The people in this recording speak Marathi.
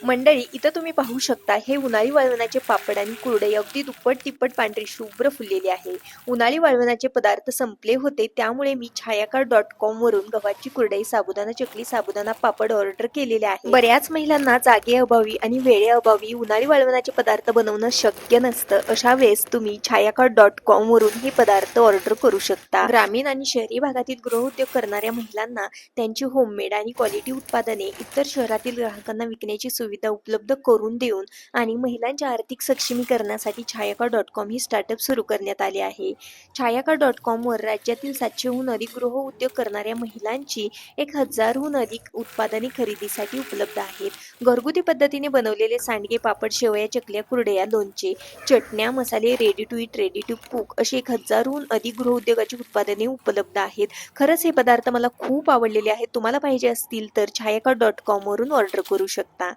मंडळी, इथं तुम्ही पाहू शकता हे उन्हाळी वाळवणाचे पापड आणि कुरडई अगदी दुप्पट तिप्पट पांढरी शुभ्र फुललेली आहे. उन्हाळी वाळवणाचे पदार्थ संपले होते, त्यामुळे मी छायाकार.com वरून गव्हाची कुरडई, साबुदाणा चकली, साबुदाणा पापड ऑर्डर केलेले आहे. बऱ्याच महिलांना जागेअभावी आणि वेळेअभावी उन्हाळी वाळवणाचे पदार्थ बनवणं शक्य नसतं. अशा वेळेस तुम्ही छायाकार.com वरून हे पदार्थ ऑर्डर करू शकता. ग्रामीण आणि शहरी भागातील गृहउद्योग करणाऱ्या महिलांना त्यांची होममेड आणि क्वालिटी उत्पादने इतर शहरातील ग्राहकांना विकण्याची सुविधा उपलब्ध करून देऊन आणि महिलांच्या आर्थिक सक्षमीकरणासाठी छायाकार.com ही स्टार्टअप सुरू करण्यात आले आहे. छायाकार.com वर राज्यातील 700हून अधिक गृहउद्योग करणाऱ्या महिलांची 1000हून अधिक उत्पादने खरेदीसाठी उपलब्ध आहेत. घरगुती पद्धतीने बनवलेले सांडगे, पापड, शेवया, चकल्या, कुरडया, लोणचे, चटण्या, मसाले, ready to eat, ready to cook अशी 1000हून अधिक गृहउद्योगाची उत्पादने उपलब्ध आहेत. खरंच हे पदार्थ मला खूप आवडलेले आहेत. तुम्हाला पाहिजे असतील तर छायाकार.com वरून ऑर्डर करू शकता.